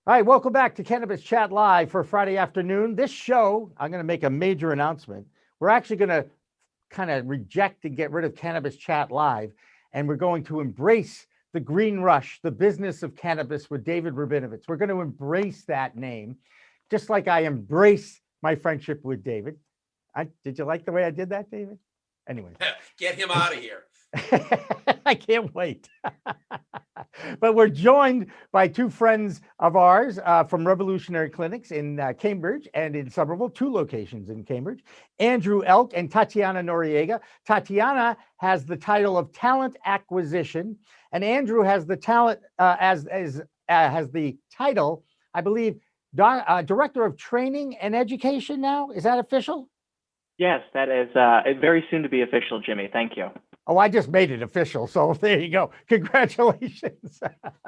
All right, welcome back to Cannabis Chat Live for Friday afternoon. This show, I'm going to make a major announcement. We're actually going to kind of reject and get rid of Cannabis Chat Live, and we're going to embrace the green rush, the business of cannabis with David Rabinovitz. We're going to embrace that name, just like I embrace my friendship with David. Did you like the way I did that, David? Anyway. Get him out of here. I can't wait. But we're joined by two friends of ours from Revolutionary Clinics in Cambridge and in Somerville, two locations in Cambridge, Andrew Elk and Tatianna Noriega. Tatianna has the title of Talent Acquisition, and Andrew has the talent has the title, I believe, Director of Training and Education now. Is that official? Yes, that is very soon to be official, Jimmy. Thank you. Oh, I just made it official. So there you go. Congratulations.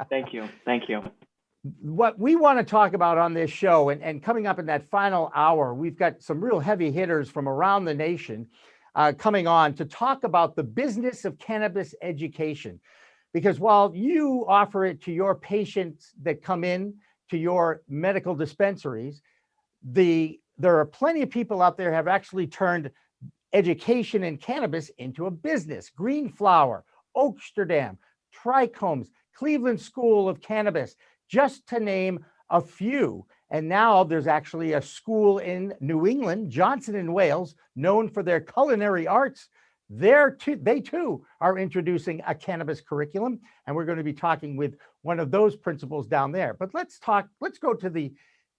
Thank you. Thank you. What we want to talk about on this show, and coming up in that final hour, we've got some real heavy hitters from around the nation coming on to talk about the business of cannabis education. Because while you offer it to your patients that come in to your medical dispensaries, there are plenty of people out there who have actually turned education in cannabis into a business. Green Flower, Oaksterdam, Trichomes, Cleveland School of Cannabis, just to name a few. And now there's actually a school in New England, Johnson and Wales, known for their culinary arts. They too are introducing a cannabis curriculum, and we're going to be talking with one of those principals down there. But let's go to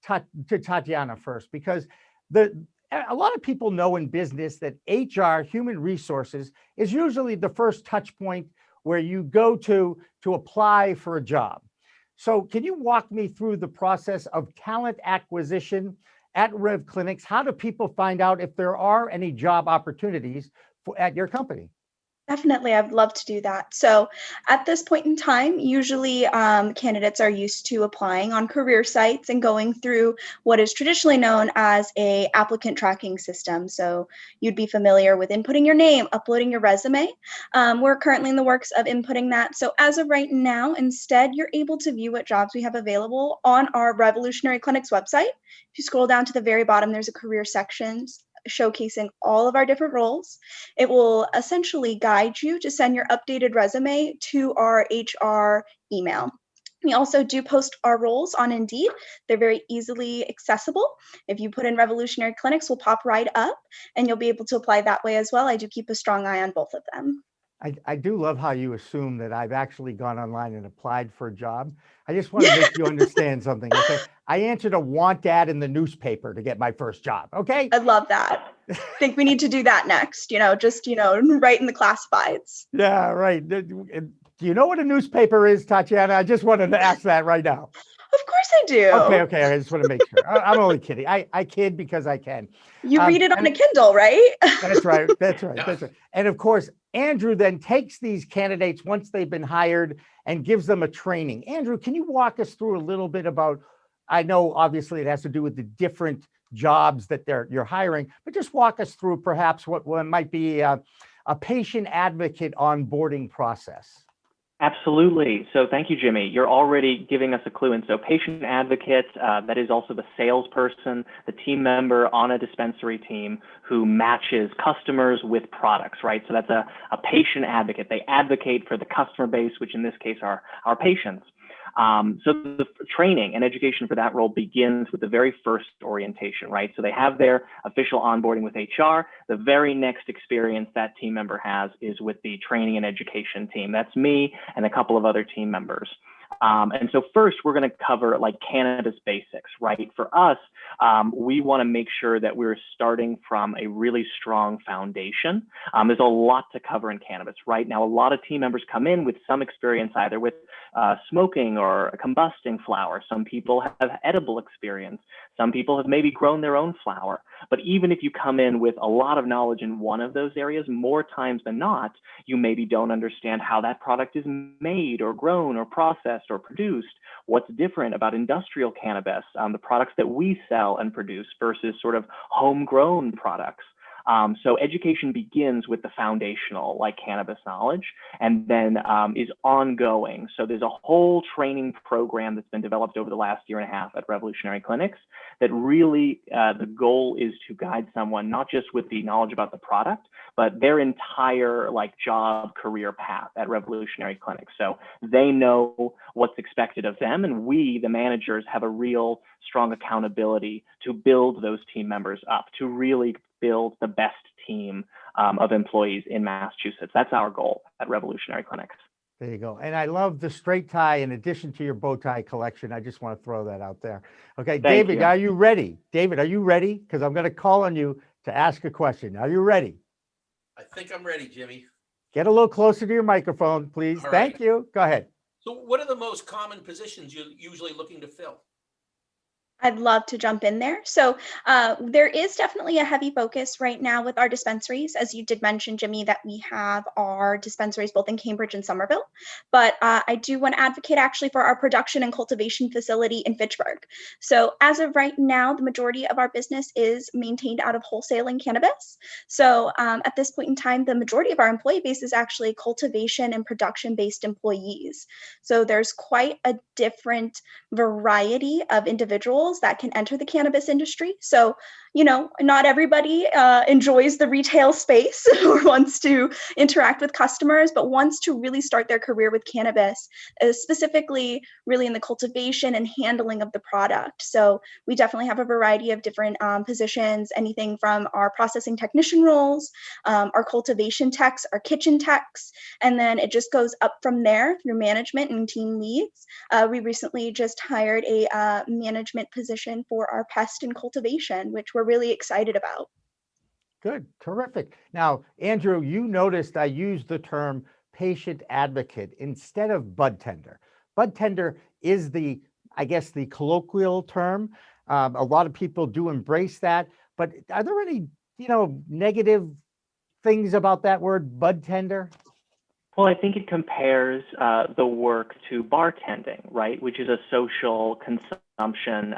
Tatianna first, because a lot of people know in business that HR, human resources, is usually the first touch point where you go to apply for a job. So can you walk me through the process of talent acquisition at Rev Clinics? How do people find out if there are any job opportunities at your company? Definitely, I'd love to do that. So at this point in time, usually candidates are used to applying on career sites and going through what is traditionally known as a applicant tracking system. So you'd be familiar with inputting your name, uploading your resume. We're currently in the works of inputting that. So as of right now, instead, you're able to view what jobs we have available on our Revolutionary Clinics website. If you scroll down to the very bottom, there's a career section showcasing all of our different roles. It will essentially guide you to send your updated resume to our HR email. We also do post our roles on Indeed. They're very easily accessible. If you put in Revolutionary Clinics, we'll pop right up and you'll be able to apply that way as well. I do keep a strong eye on both of them. I do love how you assume that I've actually gone online and applied for a job. I just want to make you understand something. Okay, I answered a want ad in the newspaper to get my first job. Okay, I love that. I think we need to do that next. Right in the classifieds. Yeah, right. Do you know what a newspaper is, Tatianna? I just wanted to ask that right now. Of course I do. Okay. I just want to make sure. I'm only kidding. I kid because I can. You read it on a Kindle, right? That's right. And of course, Andrew then takes these candidates once they've been hired and gives them a training. Andrew, can you walk us through a little bit about, I know obviously it has to do with the different jobs that you're hiring, but just walk us through perhaps what might be a patient advocate onboarding process. Absolutely. So thank you, Jimmy. You're already giving us a clue. And so patient advocate, that is also the salesperson, the team member on a dispensary team who matches customers with products, right? So that's a patient advocate. They advocate for the customer base, which in this case are our patients. So the training and education for that role begins with the very first orientation, right? So they have their official onboarding with HR. The very next experience that team member has is with the training and education team. That's me and a couple of other team members. And so first, we're going to cover like cannabis basics, right? For us, we want to make sure that we're starting from a really strong foundation. There's a lot to cover in cannabis, right? Now, a lot of team members come in with some experience either with smoking or combusting flower. Some people have edible experience. Some people have maybe grown their own flower. But even if you come in with a lot of knowledge in one of those areas, more times than not, you maybe don't understand how that product is made or grown or processed or produced. What's different about industrial cannabis, the products that we sell and produce versus sort of homegrown products. So education begins with the foundational, like cannabis knowledge, and then is ongoing. So there's a whole training program that's been developed over the last year and a half at Revolutionary Clinics that really, the goal is to guide someone not just with the knowledge about the product, but their entire like job career path at Revolutionary Clinics. So they know what's expected of them, and we, the managers, have a real strong accountability to build those team members up, to really build the best team of employees in Massachusetts. That's our goal at Revolutionary Clinics. There you go. And I love the straight tie in addition to your bow tie collection. I just want to throw that out there. Okay, Thank David, you. are you ready? David, are you ready? Because I'm going to call on you to ask a question. Are you ready? I think I'm ready, Jimmy. Get a little closer to your microphone, please. All Thank right. you. Go ahead. So what are the most common positions you're usually looking to fill? I'd love to jump in there. So there is definitely a heavy focus right now with our dispensaries. As you did mention, Jimmy, that we have our dispensaries both in Cambridge and Somerville. But I do want to advocate actually for our production and cultivation facility in Fitchburg. So as of right now, the majority of our business is maintained out of wholesaling cannabis. So at this point in time, the majority of our employee base is actually cultivation and production-based employees. So there's quite a different variety of individuals that can enter the cannabis industry. So, you know, not everybody enjoys the retail space or wants to interact with customers, but wants to really start their career with cannabis, specifically really in the cultivation and handling of the product. So we definitely have a variety of different positions, anything from our processing technician roles, our cultivation techs, our kitchen techs, and then it just goes up from there through management and team leads. We recently just hired a management position for our pest and cultivation, which we're really excited about. Good. Terrific. Now, Andrew, you noticed I used the term patient advocate instead of bud tender. Bud tender is I guess, the colloquial term. A lot of people do embrace that, but are there any, negative things about that word bud tender? Well, I think it compares the work to bartending, right, which is a social consumption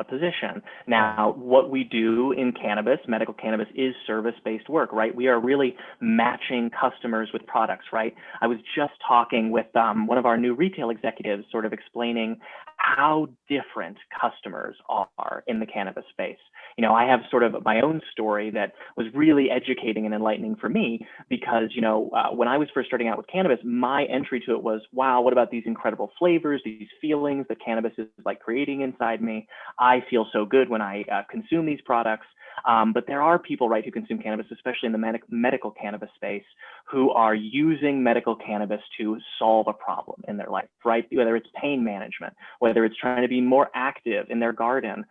position. Now, what we do in cannabis, medical cannabis, is service-based work, right? We are really matching customers with products, right? I was just talking with one of our new retail executives, sort of explaining how different customers are in the cannabis space. I have sort of my own story that was really educating and enlightening for me because, when I was first starting out with cannabis, my entry to it was, wow, what about these incredible flavors, these feelings that cannabis is like creating inside me? I feel so good when I consume these products. But there are people, right, who consume cannabis, especially in the medical cannabis space, who are using medical cannabis to solve a problem in their life, right? Whether it's pain management, whether it's trying to be more active in their garden,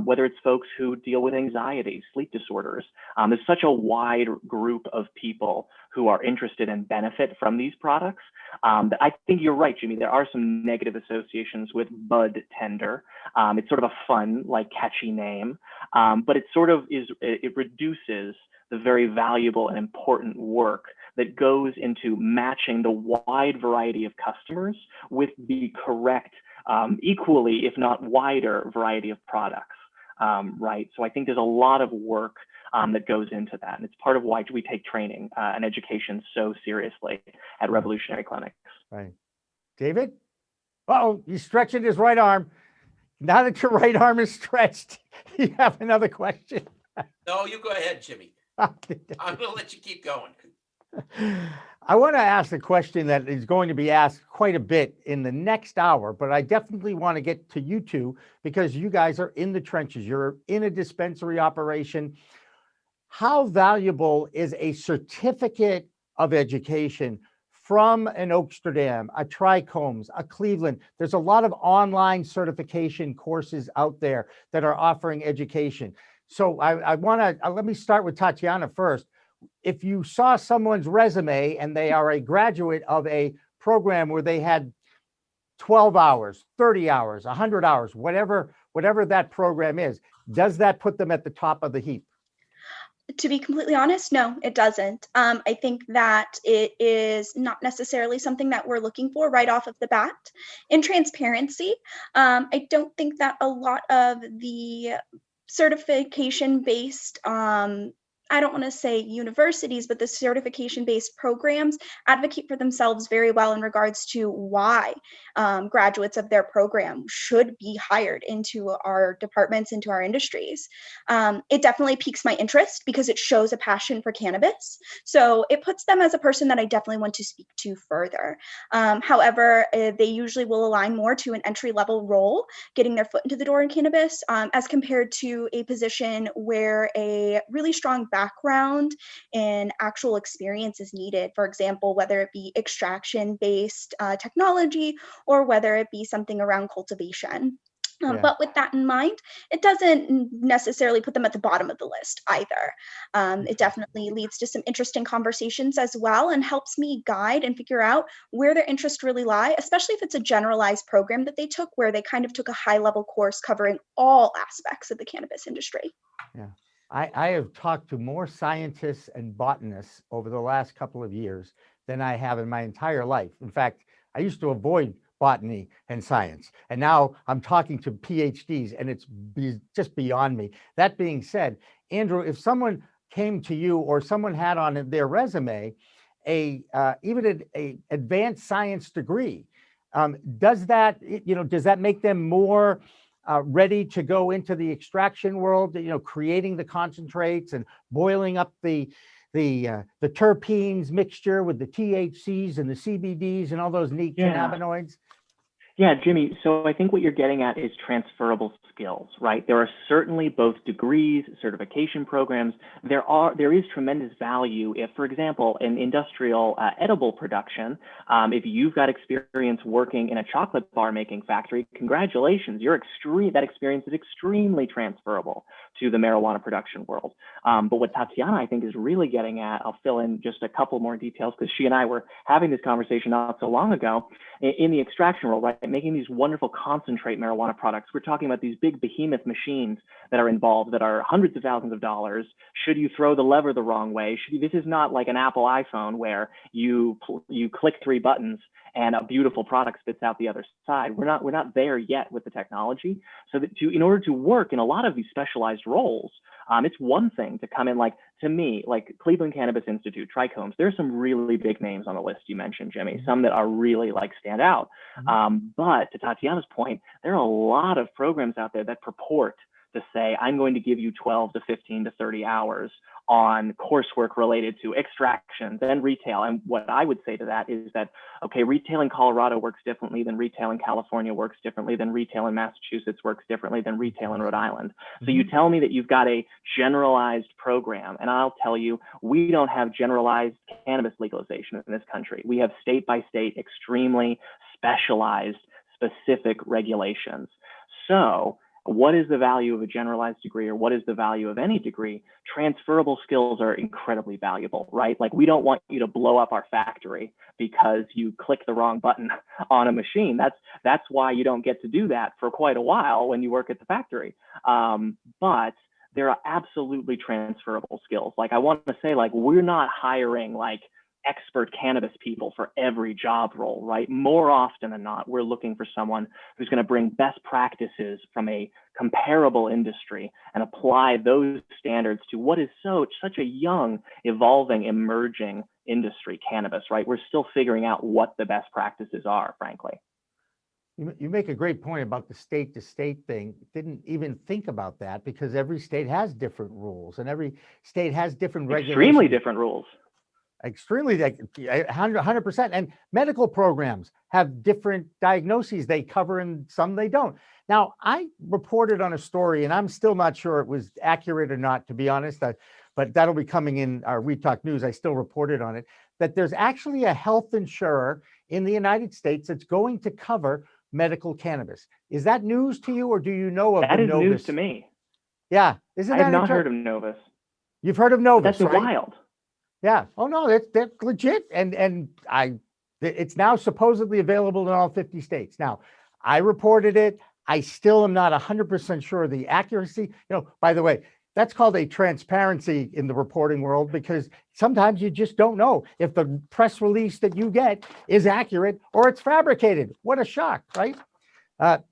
whether it's folks who deal with anxiety, sleep disorders. There's such a wide group of people who are interested and benefit from these products. That I think you're right, Jimmy. There are some negative associations with bud tender. It's sort of a fun, like catchy name, but it sort of it reduces the very valuable and important work that goes into matching the wide variety of customers with the correct, equally, if not wider, variety of products, right? So I think there's a lot of work that goes into that. And it's part of why we take training and education so seriously at Revolutionary Clinics. Right. David? Uh-oh, he's stretching his right arm. Now that your right arm is stretched, you have another question. No, you go ahead, Jimmy. I'm going to let you keep going. I want to ask a question that is going to be asked quite a bit in the next hour, but I definitely want to get to you two because you guys are in the trenches. You're in a dispensary operation. How valuable is a certificate of education from an Oaksterdam, a Trichomes, a Cleveland? There's a lot of online certification courses out there that are offering education. So I want to, let me start with Tatianna first. If you saw someone's resume and they are a graduate of a program where they had 12 hours, 30 hours, 100 hours, whatever that program is, does that put them at the top of the heap? To be completely honest, no, it doesn't. I think that it is not necessarily something that we're looking for right off of the bat. In transparency, I don't think that a lot of the certification-based I don't want to say universities, but the certification-based programs advocate for themselves very well in regards to why graduates of their program should be hired into our departments, into our industries. It definitely piques my interest because it shows a passion for cannabis. So it puts them as a person that I definitely want to speak to further. However, they usually will align more to an entry-level role, getting their foot into the door in cannabis, as compared to a position where a really strong background and actual experience is needed. For example, whether it be extraction-based technology or whether it be something around cultivation. Yeah. But with that in mind, it doesn't necessarily put them at the bottom of the list either. It definitely leads to some interesting conversations as well and helps me guide and figure out where their interests really lie, especially if it's a generalized program that they took where they kind of took a high level course covering all aspects of the cannabis industry. Yeah. I have talked to more scientists and botanists over the last couple of years than I have in my entire life. In fact, I used to avoid botany and science, and now I'm talking to PhDs, and it's just beyond me. That being said, Andrew, if someone came to you or someone had on their resume even a advanced science degree, does that make them more ready to go into the extraction world, creating the concentrates and boiling up the terpenes mixture with the THCs and the CBDs and all those neat cannabinoids? Yeah, Jimmy, so I think what you're getting at is transferable skills, right? There are certainly both degrees, certification programs. There is tremendous value if, for example, in industrial edible production, if you've got experience working in a chocolate bar making factory, congratulations, that experience is extremely transferable to the marijuana production world. But what Tatianna, I think, is really getting at, I'll fill in just a couple more details because she and I were having this conversation not so long ago, in the extraction world, right? Making these wonderful concentrate marijuana products. We're talking about these big behemoth machines that are involved that are hundreds of thousands of dollars. Should you throw the lever the wrong way, this is not like an Apple iPhone where you click 3 buttons and a beautiful product spits out the other side. We're not there yet with the technology. So that in order to work in a lot of these specialized roles, it's one thing to come in, to me, like Cleveland Cannabis Institute, Trichomes. There's some really big names on the list you mentioned, Jimmy, some that are really stand out. But to Tatiana's point, there are a lot of programs out there that purport to say, I'm going to give you 12 to 15 to 30 hours on coursework related to extraction, then retail. And what I would say to that is that, okay, retail in Colorado works differently than retail in California works differently than retail in Massachusetts works differently than retail in Rhode Island. So you tell me that you've got a generalized program, and I'll tell you, we don't have generalized cannabis legalization in this country. We have state by state, extremely specialized, specific regulations. So what is the value of a generalized degree, or what is the value of any degree? Transferable skills are incredibly valuable, right? Like, we don't want you to blow up our factory because you click the wrong button on a machine. That's why you don't get to do that for quite a while when you work at the factory. But there are absolutely transferable skills. Like, I want to say, we're not hiring expert cannabis people for every job role, right? More often than not, we're looking for someone who's going to bring best practices from a comparable industry and apply those standards to what is such a young, evolving, emerging industry, cannabis, right? We're still figuring out what the best practices are, frankly. You make a great point about the state to state thing. Didn't even think about that because every state has different rules and every state has different regulations. Extremely different rules. Extremely, 100%. And medical programs have different diagnoses they cover and some they don't. Now, I reported on a story, and I'm still not sure it was accurate or not, to be honest, but that'll be coming in our We Talk News. I still reported on it, that there's actually a health insurer in the United States that's going to cover medical cannabis. Is that news to you, or do you know of that is Novus? News to me. Yeah. Isn't I have not heard of Novus. You've heard of Novus, That's right? wild. Yeah. Oh no, that's legit. And it's now supposedly available in all 50 states. Now, I reported it. I still am not 100% sure of the accuracy. By the way, that's called a transparency in the reporting world, because sometimes you just don't know if the press release that you get is accurate or it's fabricated. What a shock, right?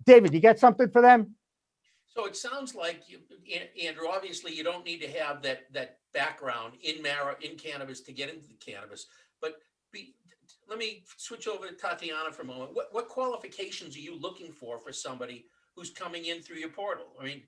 David, you got something for them? So it sounds like you, Andrew, obviously you don't need to have that background in cannabis to get into the cannabis, but let me switch over to Tatianna for a moment. What qualifications are you looking for somebody who's coming in through your portal? I mean,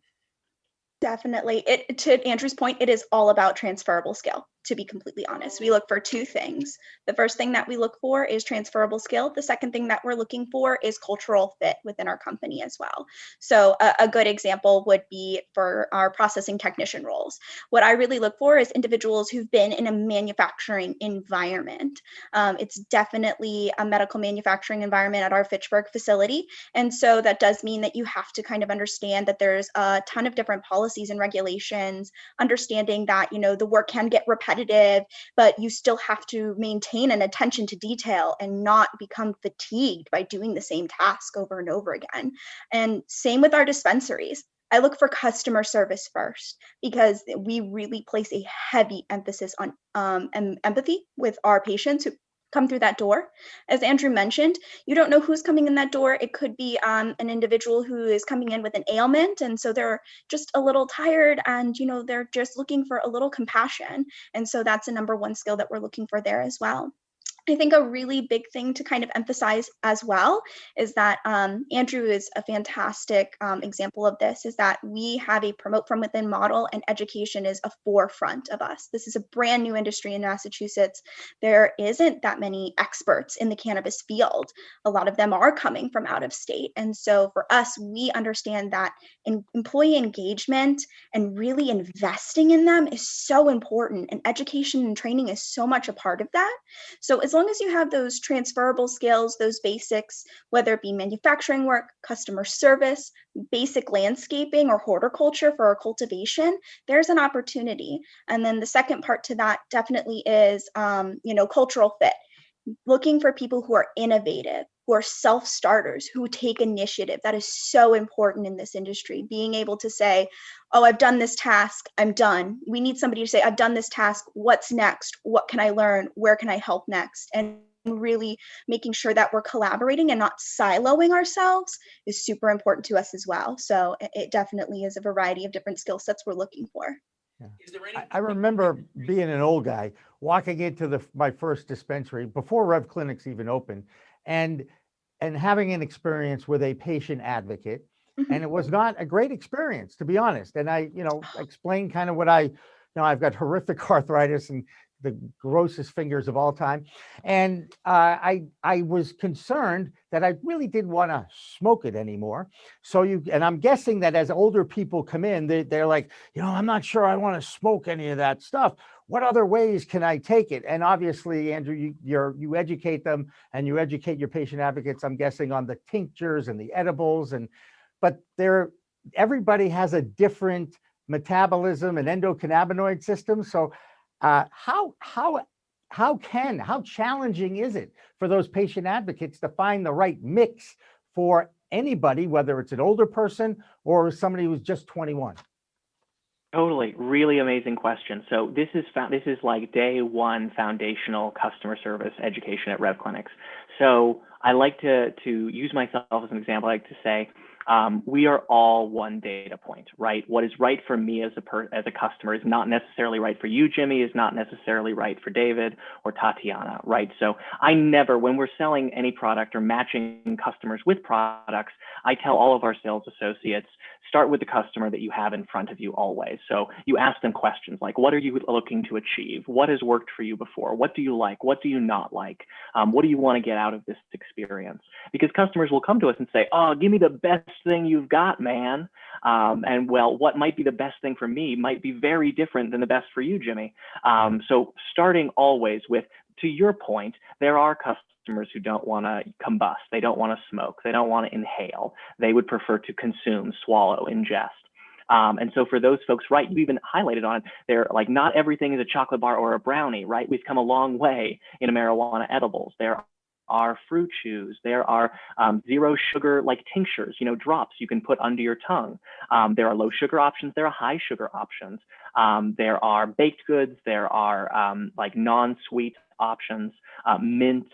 Definitely. To Andrew's point, it is all about transferable skill, to be completely honest. We look for two things. The first thing that we look for is transferable skill. The second thing that we're looking for is cultural fit within our company as well. So a good example would be for our processing technician roles. What I really look for is individuals who've been in a manufacturing environment. It's definitely a medical manufacturing environment at our Fitchburg facility. And so that does mean that you have to kind of understand that there's a ton of different policies and regulations, understanding that, the work can get repetitive, but you still have to maintain an attention to detail and not become fatigued by doing the same task over and over again. And same with our dispensaries. I look for customer service first because we really place a heavy emphasis on empathy with our patients who come through that door. As Andrew mentioned, you don't know who's coming in that door. It could be an individual who is coming in with an ailment, and so they're just a little tired, and they're just looking for a little compassion. And so that's a number one skill that we're looking for there as well. I think a really big thing to kind of emphasize as well is that Andrew is a fantastic example of this, is that we have a promote from within model, and education is a forefront of us. This is a brand new industry in Massachusetts. There isn't that many experts in the cannabis field. A lot of them are coming from out of state. And so for us, we understand that employee engagement and really investing in them is so important. And education and training is so much a part of that. So as long as you have those transferable skills, those basics, whether it be manufacturing work, customer service, basic landscaping or horticulture for our cultivation, there's an opportunity. And then the second part to that definitely is, cultural fit. Looking for people who are innovative, who are self-starters, who take initiative. That is so important in this industry. Being able to say, oh, I've done this task, I'm done. We need somebody to say, I've done this task, what's next? What can I learn? Where can I help next? And really making sure that we're collaborating and not siloing ourselves is super important to us as well. So it definitely is a variety of different skill sets we're looking for. Yeah. is there any? I remember being an old guy walking into my first dispensary before Rev Clinics even opened, and having an experience with a patient advocate. And it was not a great experience, to be honest. And I, explained kind of what I've got horrific arthritis and the grossest fingers of all time. And I was concerned that I really didn't want to smoke it anymore. And I'm guessing that as older people come in, they're like, I'm not sure I want to smoke any of that stuff. What other ways can I take it? And obviously, Andrew, you educate them, and you educate your patient advocates, I'm guessing, on the tinctures and the edibles, but everybody has a different metabolism and endocannabinoid system. So how challenging is it for those patient advocates to find the right mix for anybody, whether it's an older person or somebody who's just 21? Totally, really amazing question. So this is like day one foundational customer service education at Rev Clinics. So I like to use myself as an example. I like to say, we are all one data point, right? What is right for me as a customer is not necessarily right for you, Jimmy, is not necessarily right for David or Tatianna, right? So when we're selling any product or matching customers with products, I tell all of our sales associates, start with the customer that you have in front of you always. So you ask them questions like, what are you looking to achieve? What has worked for you before? What do you like? What do you not like? What do you want to get out of this experience? Because customers will come to us and say, oh, give me the best thing you've got, man. And what might be the best thing for me might be very different than the best for you, Jimmy. So starting always with, to your point, there are customers who don't want to combust. They don't want to smoke. They don't want to inhale. They would prefer to consume, swallow, ingest. And so for those folks, right, you even highlighted on it, they're like, not everything is a chocolate bar or a brownie, right? We've come a long way in marijuana edibles. There are fruit chews. There are zero sugar like tinctures, drops you can put under your tongue. There are low sugar options. There are high sugar options. There are baked goods. There are like non-sweet options, mints.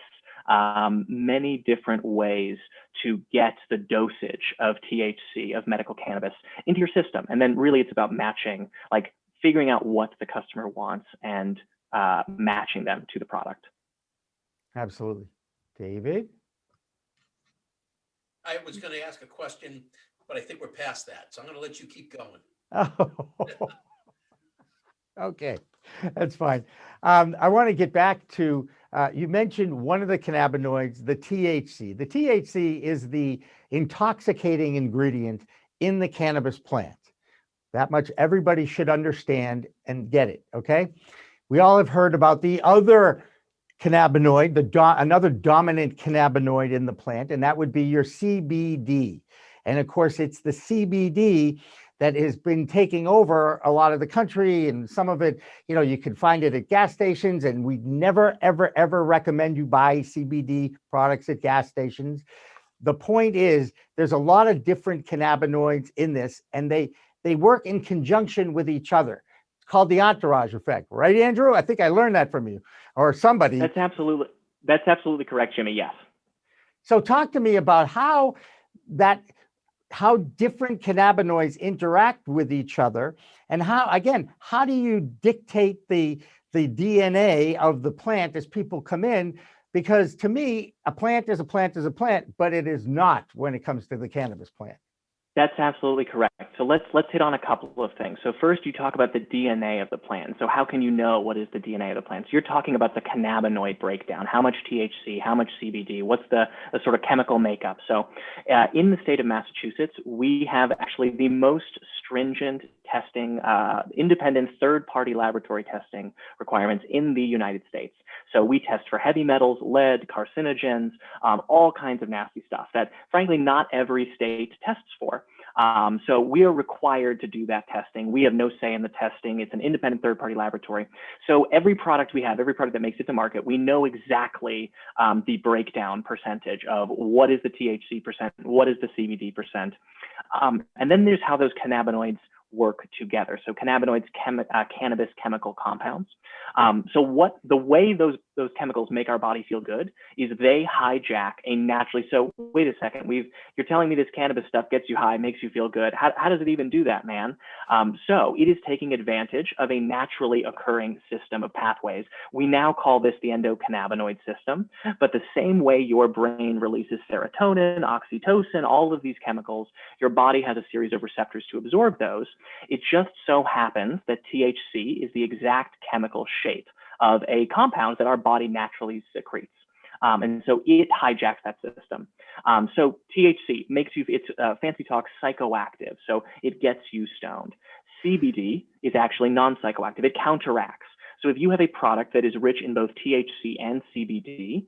many different ways to get the dosage of THC, of medical cannabis, into your system. And then really it's about matching, like figuring out what the customer wants and matching them to the product. Absolutely. David? I was going to ask a question, but I think we're past that. So I'm going to let you keep going. Oh, okay, that's fine. I want to get back to, you mentioned one of the cannabinoids, the THC. The THC is the intoxicating ingredient in the cannabis plant. That much everybody should understand and get it, okay? We all have heard about the other cannabinoid, another dominant cannabinoid in the plant, and that would be your CBD. And of course, it's the CBD that has been taking over a lot of the country, and some of it, you know, you can find it at gas stations, and we never, ever, ever recommend you buy CBD products at gas stations. The point is, there's a lot of different cannabinoids in this, and they work in conjunction with each other. It's called the entourage effect, right, Andrew? I think I learned that from you or somebody. That's absolutely correct, Jimmy. Yes. So talk to me about how different cannabinoids interact with each other, and how do you dictate the DNA of the plant as people come in? Because to me, a plant is a plant is a plant, but it is not when it comes to the cannabis plant. That's absolutely correct. So let's hit on a couple of things. So first, you talk about the DNA of the plant. So how can you know what is the DNA of the plant? So you're talking about the cannabinoid breakdown. How much THC, how much CBD, what's the sort of chemical makeup? So in the state of Massachusetts, we have actually the most stringent testing, independent third-party laboratory testing requirements in the United States. So we test for heavy metals, lead, carcinogens, all kinds of nasty stuff that frankly not every state tests for. So we are required to do that testing. We have no say in the testing. It's an independent third-party laboratory. So every product we have, every product that makes it to market, we know exactly the breakdown percentage of what is the THC percent, what is the CBD percent. And then there's how those cannabinoids work together. So cannabinoids, cannabis chemical compounds. So the way those chemicals make our body feel good is they hijack a naturally, so wait a second, you're telling me this cannabis stuff gets you high, makes you feel good. How does it even do that, man? So it is taking advantage of a naturally occurring system of pathways. We now call this the endocannabinoid system, but the same way your brain releases serotonin, oxytocin, all of these chemicals, your body has a series of receptors to absorb those. It just so happens that THC is the exact chemical shape of a compound that our body naturally secretes. And so it hijacks that system. So THC makes you, it's fancy talk, psychoactive. So it gets you stoned. CBD is actually non-psychoactive. It counteracts. So if you have a product that is rich in both THC and CBD,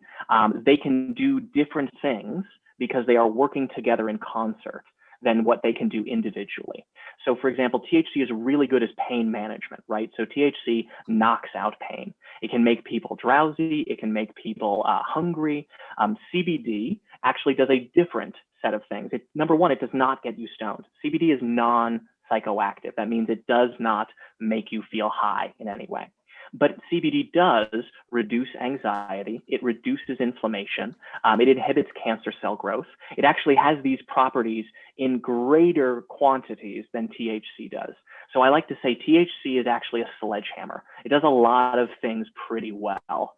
they can do different things because they are working together in concert than what they can do individually. So for example, THC is really good as pain management, right? So THC knocks out pain. It can make people drowsy. It can make people hungry. CBD actually does a different set of things. Number one, it does not get you stoned. CBD is non-psychoactive. That means it does not make you feel high in any way. But CBD does reduce anxiety. It reduces inflammation. It inhibits cancer cell growth. It actually has these properties in greater quantities than THC does. So I like to say THC is actually a sledgehammer. It does a lot of things pretty well.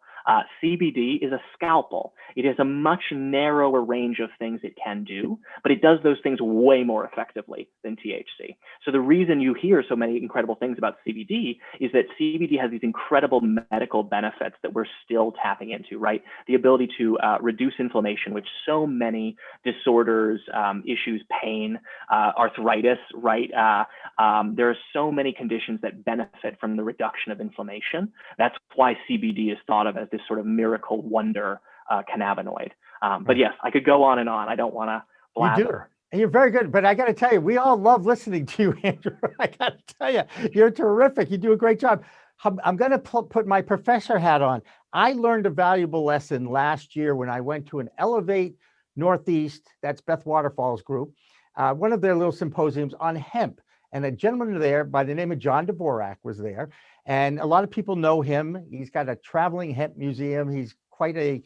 CBD is a scalpel. It has a much narrower range of things it can do, but it does those things way more effectively than THC. So the reason you hear so many incredible things about CBD is that CBD has these incredible medical benefits that we're still tapping into, right? The ability to reduce inflammation, which so many disorders, issues, pain, arthritis, right? There are so many conditions that benefit from the reduction of inflammation. That's why CBD is thought of as this sort of miracle wonder cannabinoid. But yes, I could go on and on. I don't want to blather. You do. And you're very good. But I got to tell you, we all love listening to you, Andrew. I got to tell you, you're terrific. You do a great job. I'm going to put my professor hat on. I learned a valuable lesson last year when I went to an Elevate Northeast, that's Beth Waterfall's group, one of their little symposiums on hemp. And a gentleman there by the name of John Dvorak was there. And a lot of people know him. He's got a traveling hemp museum. He's quite a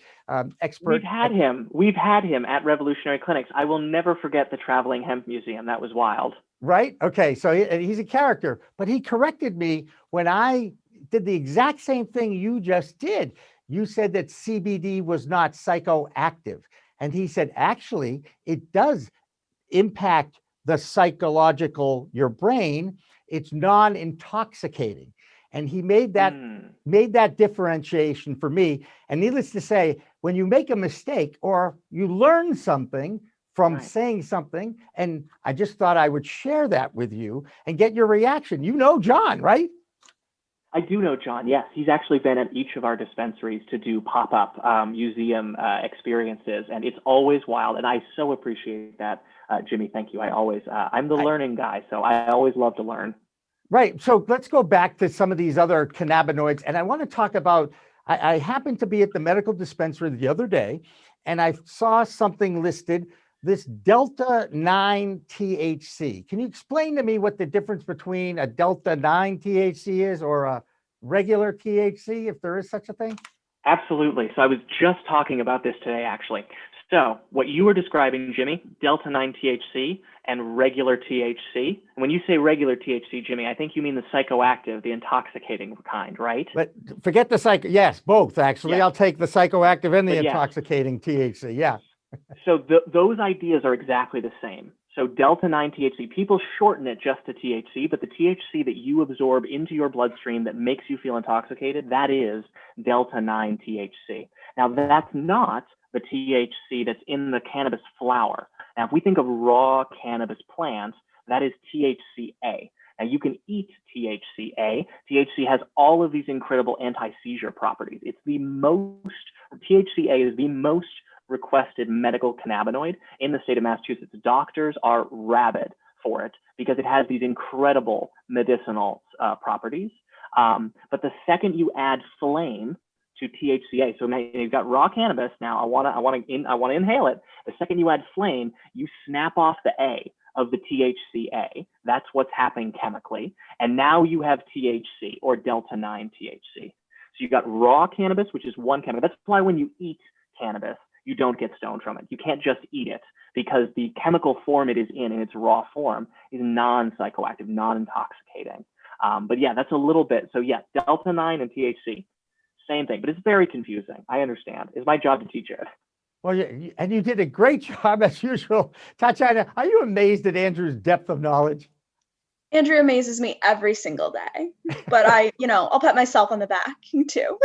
expert. We've had him at Revolutionary Clinics. I will never forget the traveling hemp museum. That was wild. Right? Okay, so he's a character, but he corrected me when I did the exact same thing you just did. You said that CBD was not psychoactive. And he said, actually, it does impact the psychological, your brain. It's non-intoxicating. And he made that differentiation for me. And needless to say, when you make a mistake or you learn something from saying something, and I just thought I would share that with you and get your reaction. You know John, right? I do know John, yes. He's actually been at each of our dispensaries to do pop-up museum experiences, and it's always wild, and I so appreciate that, Jimmy. Thank you. I'm the learning guy, so I always love to learn. Right. So let's go back to some of these other cannabinoids, and I want to talk about, I happened to be at the medical dispensary the other day, and I saw something listed, this Delta 9 THC. Can you explain to me what the difference between a Delta 9 THC is or a regular THC, if there is such a thing? Absolutely. So I was just talking about this today, actually. So what you were describing, Jimmy, Delta 9 THC and regular THC. And when you say regular THC, Jimmy, I think you mean the psychoactive, the intoxicating kind, right? But forget the psycho. Yes, both actually. Yeah. I'll take the psychoactive and the intoxicating THC. Yeah. So those ideas are exactly the same. So Delta 9 THC, people shorten it just to THC, but the THC that you absorb into your bloodstream that makes you feel intoxicated, that is Delta 9 THC. Now, that's not the THC that's in the cannabis flower. Now, if we think of raw cannabis plants, that is THCA. Now, you can eat THCA. THC has all of these incredible anti-seizure properties. THCA is the most requested medical cannabinoid in the state of Massachusetts. Doctors are rabid for it because it has these incredible medicinal properties. But the second you add flame to THCA, so now you've got raw cannabis. Now I want to inhale it. The second you add flame, you snap off the A of the THCA. That's what's happening chemically, and now you have THC or Delta 9 THC. So you've got raw cannabis, which is one chemical. That's why when you eat cannabis, you don't get stoned from it. You can't just eat it because the chemical form it is in its raw form is non-psychoactive, non-intoxicating. But yeah, that's a little bit. So yeah, Delta 9 and THC, same thing, but it's very confusing. I understand. It's my job to teach it. Well, and you did a great job as usual. Tatianna, are you amazed at Andrew's depth of knowledge? Andrew amazes me every single day, but I'll pat myself on the back too.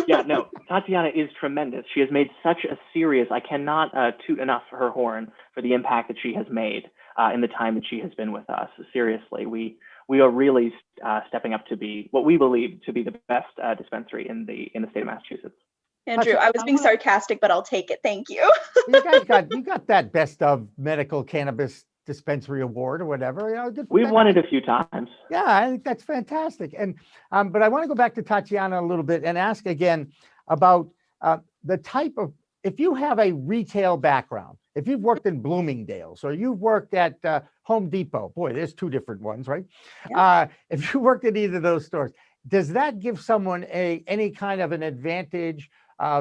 Yeah, no, Tatianna is tremendous. She has made such a serious, I cannot toot enough her horn for the impact that she has made in the time that she has been with us. Seriously, we are really stepping up to be what we believe to be the best dispensary in the state of Massachusetts. Andrew, I was being sarcastic, but I'll take it. Thank you. You guys got that best of medical cannabis dispensary award or whatever. We've won it a few times. Yeah, I think that's fantastic. And but I want to go back to Tatianna a little bit and ask again about the type of, if you have a retail background, if you've worked in Bloomingdale's or you've worked at Home Depot, boy, there's two different ones, right? Yeah. If you worked at either of those stores, does that give someone any kind of an advantage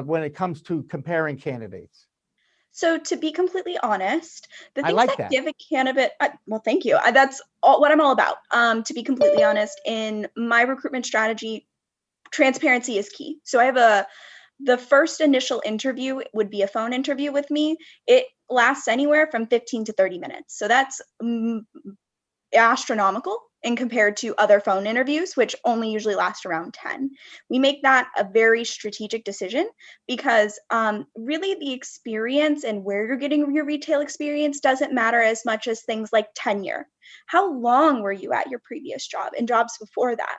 when it comes to comparing candidates? So to be completely honest, the things like that give a candidate, well, thank you. That's what I'm all about. To be completely honest, in my recruitment strategy, transparency is key. So I have the first initial interview would be a phone interview with me. It lasts anywhere from 15 to 30 minutes. So that's astronomical in compared to other phone interviews, which only usually last around 10. We make that a very strategic decision because really the experience and where you're getting your retail experience doesn't matter as much as things like tenure. How long were you at your previous job and jobs before that?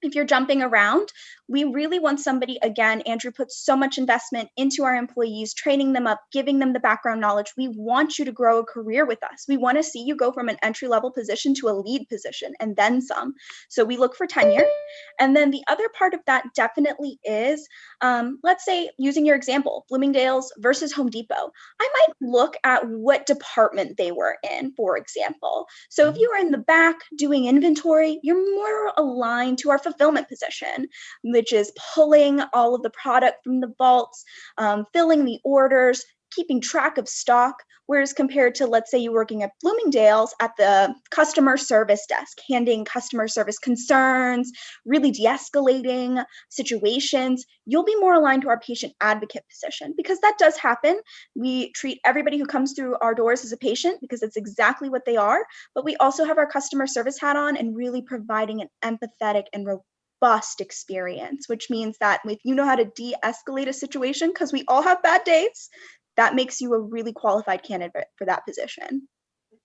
If you're jumping around, we really want somebody, again, Andrew puts so much investment into our employees, training them up, giving them the background knowledge. We want you to grow a career with us. We want to see you go from an entry-level position to a lead position and then some. So we look for tenure. And then the other part of that definitely is, let's say, using your example, Bloomingdale's versus Home Depot. I might look at what department they were in, for example. So if you were in the back doing inventory, you're more aligned to our fulfillment fulfillment position, which is pulling all of the product from the vaults, filling the orders, keeping track of stock. Whereas compared to, let's say, you working at Bloomingdale's at the customer service desk, handling customer service concerns, really de-escalating situations, you'll be more aligned to our patient advocate position, because that does happen. We treat everybody who comes through our doors as a patient because it's exactly what they are, but we also have our customer service hat on and really providing an empathetic and robust experience, which means that if you know how to de-escalate a situation, because we all have bad days, that makes you a really qualified candidate for that position.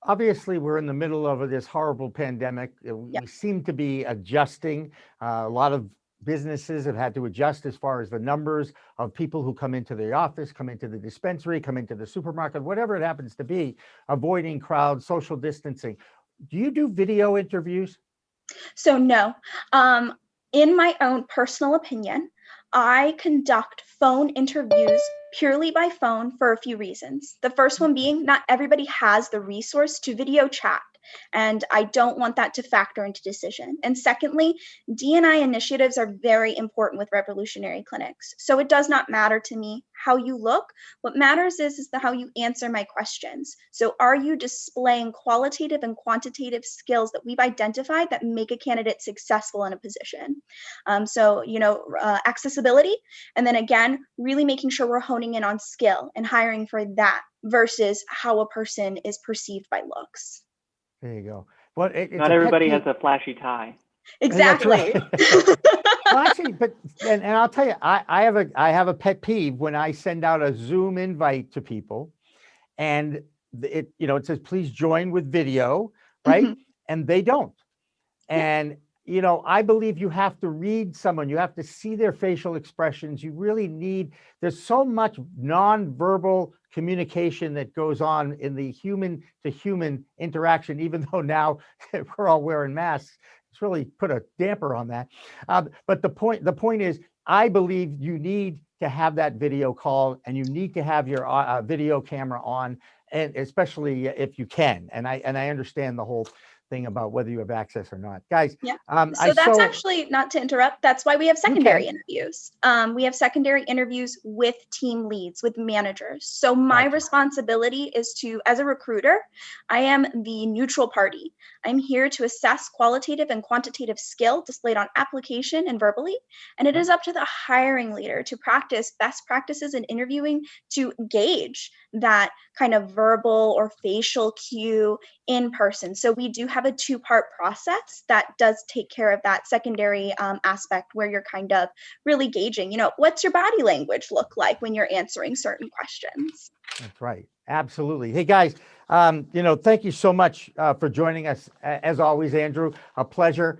Obviously, we're in the middle of this horrible pandemic. We seem to be adjusting. A lot of businesses have had to adjust as far as the numbers of people who come into the office, come into the dispensary, come into the supermarket, whatever it happens to be, avoiding crowds, social distancing. Do you do video interviews? So no, in my own personal opinion, I conduct phone interviews purely by phone for a few reasons. The first one being, not everybody has the resource to video chat, and I don't want that to factor into decision. And secondly, D&I initiatives are very important with revolutionary clinics. So it does not matter to me how you look. What matters is how you answer my questions. So are you displaying qualitative and quantitative skills that we've identified that make a candidate successful in a position? Accessibility, and then again, really making sure we're honing in on skill and hiring for that versus how a person is perceived by looks. There you go. Well, not everybody has a flashy tie. Exactly. Well, actually, and I'll tell you, I have a pet peeve when I send out a Zoom invite to people, and it says please join with video, right? Mm-hmm. And they don't. And I believe you have to read someone. You have to see their facial expressions. You really need. There's so much nonverbal communication that goes on in the human to human interaction, even though now we're all wearing masks. It's really put a damper on that. But the point is, I believe you need to have that video call, and you need to have your video camera on, and especially if you can. And I understand the whole thing about whether you have access or not, guys. Yeah. So that's actually, not to interrupt, that's why we have secondary interviews. We have secondary interviews with team leads, with managers. So my responsibility is to, as a recruiter, I am the neutral party. I'm here to assess qualitative and quantitative skill displayed on application and verbally. And it is up to the hiring leader to practice best practices in interviewing to gauge that kind of verbal or facial cue in person. So we do have a two-part process that does take care of that secondary aspect, where you're kind of really gauging, what's your body language look like when you're answering certain questions. That's right. Absolutely. Hey guys, thank you so much for joining us. As always, Andrew, a pleasure.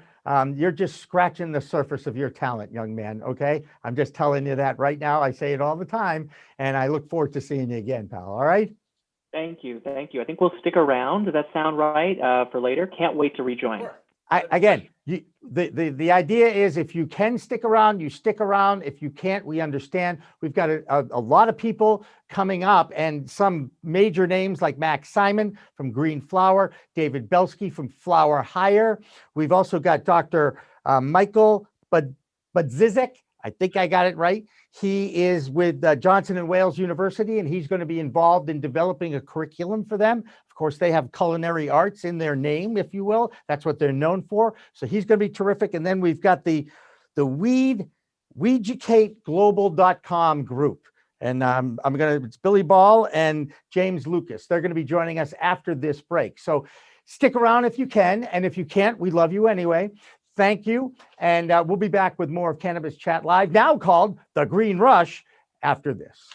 You're just scratching the surface of your talent, young man. Okay. I'm just telling you that right now. I say it all the time, and I look forward to seeing you again, pal. All right. Thank you. I think we'll stick around. Does that sound right for later? Can't wait to rejoin. Sure. The idea is, if you can stick around, you stick around. If you can't, we understand. We've got a lot of people coming up, and some major names like Max Simon from Green Flower, David Belsky from Flower Hire. We've also got Dr. Michael Budzizek. I think I got it right. He is with Johnson & Wales University, and he's going to be involved in developing a curriculum for them. Of course, they have culinary arts in their name, if you will. That's what they're known for. So he's going to be terrific. And then we've got the WeEducateGlobal.com group. And it's Billy Ball and James Lucas. They're going to be joining us after this break. So stick around if you can. And if you can't, we love you anyway. Thank you. And we'll be back with more of Cannabis Chat Live, now called The Green Rush, after this.